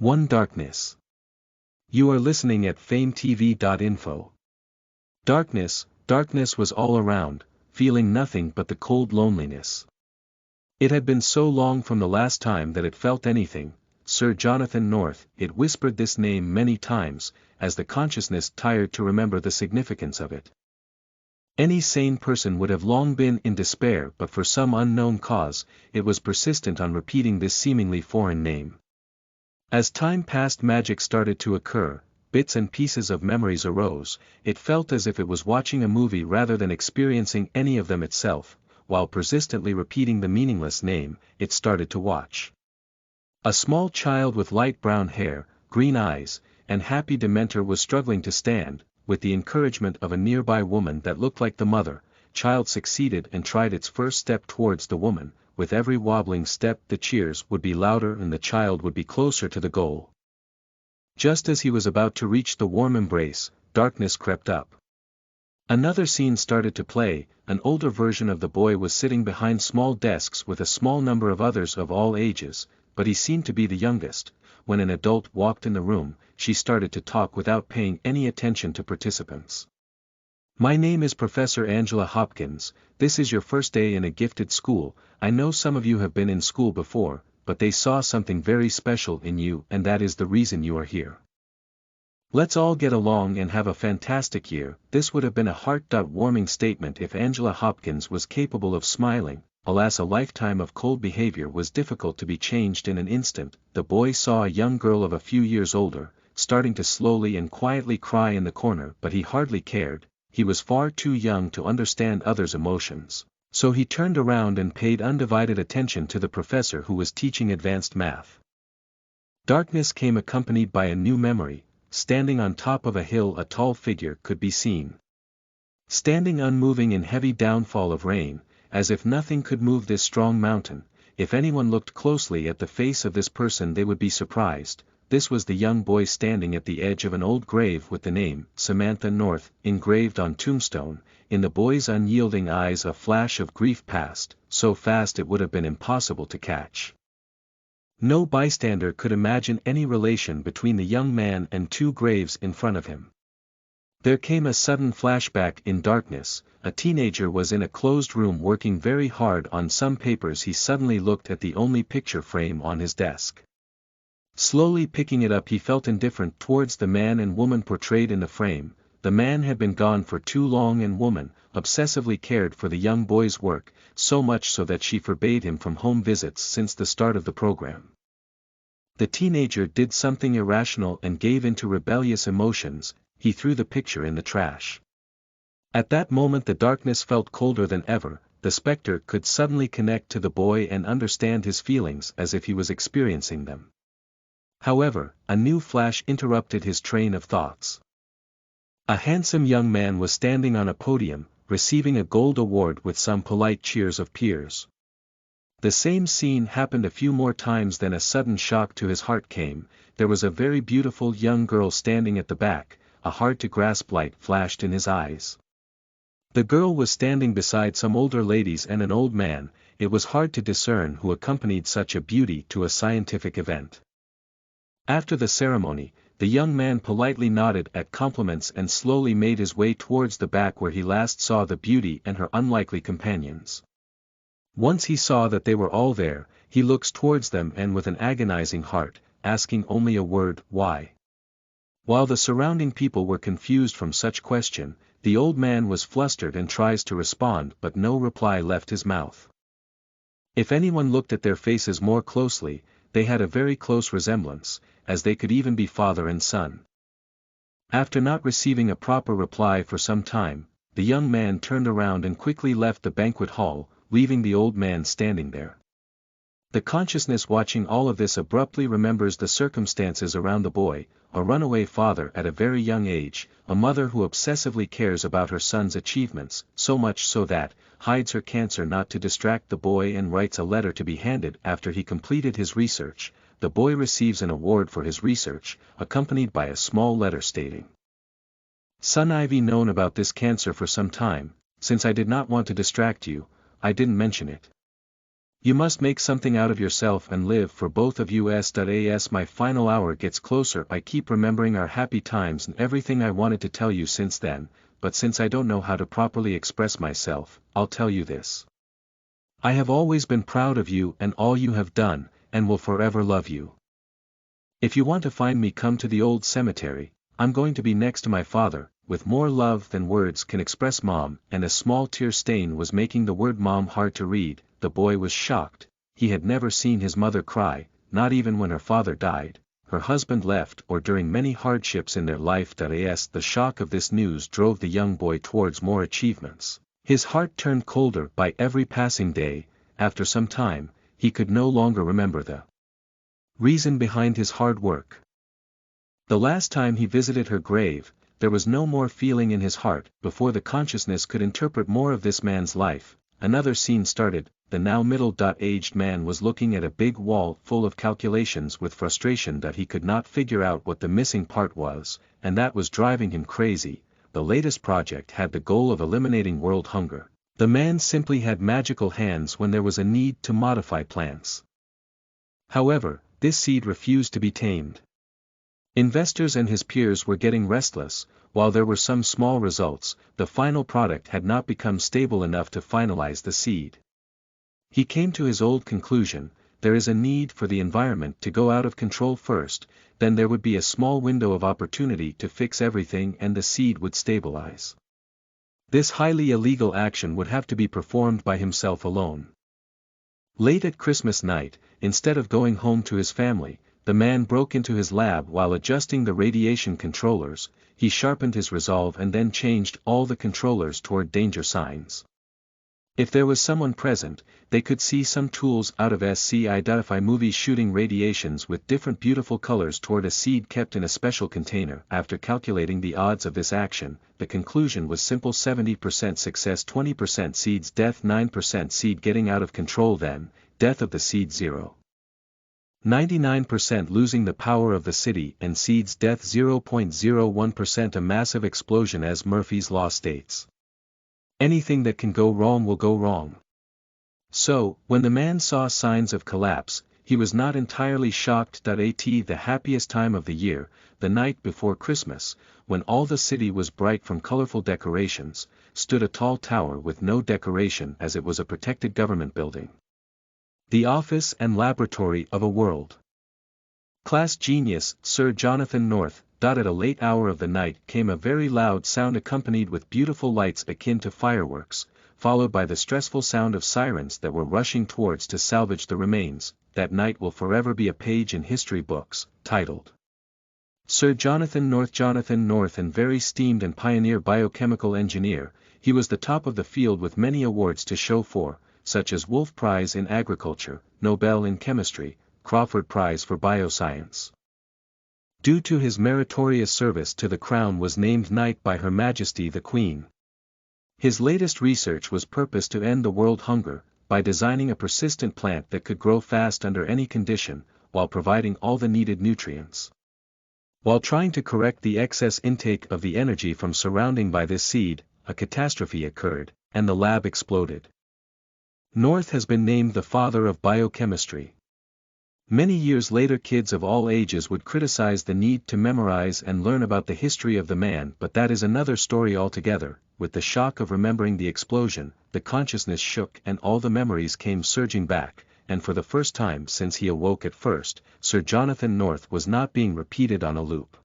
1. Darkness. You are listening at FameTV.info. Darkness was all around, feeling nothing but the cold loneliness. It had been so long from the last time that it felt anything. Sir Jonathan North, it whispered this name many times, as the consciousness tired to remember the significance of it. Any sane person would have long been in despair, but for some unknown cause, it was persistent on repeating this seemingly foreign name. As time passed, magic started to occur, bits and pieces of memories arose. It felt as if it was watching a movie rather than experiencing any of them itself. While persistently repeating the meaningless name, it started to watch. A small child with light brown hair, green eyes, and happy demeanor was struggling to stand. With the encouragement of a nearby woman that looked like the mother, child succeeded and tried its first step towards the woman. With every wobbling step the cheers would be louder and the child would be closer to the goal. Just as he was about to reach the warm embrace, darkness crept up. Another scene started to play. An older version of the boy was sitting behind small desks with a small number of others of all ages, but he seemed to be the youngest. When an adult walked in the room, she started to talk without paying any attention to participants. My name is Professor Angela Hopkins. This is your first day in a gifted school. I know some of you have been in school before, but they saw something very special in you, and that is the reason you are here. Let's all get along and have a fantastic year. This would have been a heart-warming statement if Angela Hopkins was capable of smiling. Alas, a lifetime of cold behavior was difficult to be changed in an instant. The boy saw a young girl of a few years older, starting to slowly and quietly cry in the corner, but he hardly cared. He was far too young to understand others' emotions, so he turned around and paid undivided attention to the professor who was teaching advanced math. Darkness came accompanied by a new memory. Standing on top of a hill, a tall figure could be seen. Standing unmoving in heavy downfall of rain, as if nothing could move this strong mountain. If anyone looked closely at the face of this person they would be surprised. This was the young boy standing at the edge of an old grave with the name, Samantha North, engraved on tombstone. In the boy's unyielding eyes a flash of grief passed, so fast it would have been impossible to catch. No bystander could imagine any relation between the young man and two graves in front of him. There came a sudden flashback in darkness. A teenager was in a closed room working very hard on some papers. He suddenly looked at the only picture frame on his desk. Slowly picking it up, he felt indifferent towards the man and woman portrayed in the frame. The man had been gone for too long and woman obsessively cared for the young boy's work, so much so that she forbade him from home visits since the start of the program. The teenager did something irrational and gave into rebellious emotions. He threw the picture in the trash. At that moment the darkness felt colder than ever. The specter could suddenly connect to the boy and understand his feelings as if he was experiencing them. However, a new flash interrupted his train of thoughts. A handsome young man was standing on a podium, receiving a gold award with some polite cheers of peers. The same scene happened a few more times. Then a sudden shock to his heart came. There was a very beautiful young girl standing at the back. A hard-to-grasp light flashed in his eyes. The girl was standing beside some older ladies and an old man. It was hard to discern who accompanied such a beauty to a scientific event. After the ceremony, the young man politely nodded at compliments and slowly made his way towards the back where he last saw the beauty and her unlikely companions. Once he saw that they were all there, he looks towards them and with an agonizing heart, asking only a word, why? While the surrounding people were confused from such question, the old man was flustered and tries to respond, but no reply left his mouth. If anyone looked at their faces more closely, they had a very close resemblance, as they could even be father and son. After not receiving a proper reply for some time, the young man turned around and quickly left the banquet hall, leaving the old man standing there. The consciousness watching all of this abruptly remembers the circumstances around the boy, a runaway father at a very young age, a mother who obsessively cares about her son's achievements, so much so that, hides her cancer not to distract the boy and writes a letter to be handed after he completed his research. The boy receives an award for his research, accompanied by a small letter stating, "Son, I've known about this cancer for some time. Since I did not want to distract you, I didn't mention it. You must make something out of yourself and live for both of you. As my final hour gets closer, I keep remembering our happy times and everything I wanted to tell you since then, but since I don't know how to properly express myself, I'll tell you this. I have always been proud of you and all you have done, and will forever love you. If you want to find me, come to the old cemetery. I'm going to be next to my father, with more love than words can express. Mom. And a small tear stain was making the word mom hard to read. The boy was shocked. He had never seen his mother cry, not even when her father died, her husband left, or during many hardships in their life. The shock of this news drove the young boy towards more achievements. His heart turned colder by every passing day. After some time, he could no longer remember the reason behind his hard work. The last time he visited her grave, there was no more feeling in his heart. Before the consciousness could interpret more of this man's life, another scene started. The now middle-aged man was looking at a big wall full of calculations with frustration that he could not figure out what the missing part was, and that was driving him crazy. The latest project had the goal of eliminating world hunger. The man simply had magical hands when there was a need to modify plants. However, this seed refused to be tamed. Investors and his peers were getting restless. While there were some small results, the final product had not become stable enough to finalize the seed. He came to his old conclusion: there is a need for the environment to go out of control first, then there would be a small window of opportunity to fix everything and the seed would stabilize. This highly illegal action would have to be performed by himself alone. Late at Christmas night, instead of going home to his family, the man broke into his lab while adjusting the radiation controllers. He sharpened his resolve and then changed all the controllers toward danger signs. If there was someone present, they could see some tools out of sci-fi movies shooting radiations with different beautiful colors toward a seed kept in a special container. After calculating the odds of this action, the conclusion was simple: 70% success, 20% seed's death, 9% seed getting out of control, then death of the seed 0. 99% losing the power of the city, and seed's death 0.01%, a massive explosion. As Murphy's Law states, anything that can go wrong will go wrong. So, when the man saw signs of collapse, he was not entirely shocked. At the happiest time of the year, the night before Christmas, when all the city was bright from colorful decorations, stood a tall tower with no decoration, as it was a protected government building. The office and laboratory of a world-class genius, Sir Jonathan North. At a late hour of the night came a very loud sound accompanied with beautiful lights akin to fireworks, followed by the stressful sound of sirens that were rushing towards to salvage the remains. That night will forever be a page in history books, titled Sir Jonathan North. Jonathan North, and very esteemed and pioneer biochemical engineer, he was the top of the field with many awards to show for, such as Wolf Prize in Agriculture, Nobel in Chemistry, Crawford Prize for Bioscience. Due to his meritorious service to the crown, was named knight by Her Majesty the Queen. His latest research was purposed to end the world hunger, by designing a persistent plant that could grow fast under any condition, while providing all the needed nutrients. While trying to correct the excess intake of the energy from surrounding by this seed, a catastrophe occurred, and the lab exploded. North has been named the father of biochemistry. Many years later, kids of all ages would criticize the need to memorize and learn about the history of the man, but that is another story altogether. With the shock of remembering the explosion, the consciousness shook and all the memories came surging back, and for the first time since he awoke at first, Sir Jonathan North was not being repeated on a loop.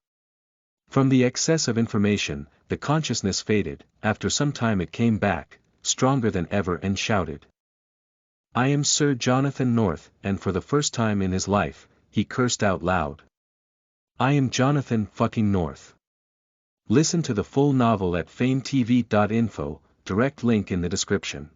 From the excess of information, the consciousness faded. After some time it came back, stronger than ever, and shouted, "I am Sir Jonathan North," and for the first time in his life, he cursed out loud. "I am Jonathan fucking North." Listen to the full novel at FameTV.info, direct link in the description.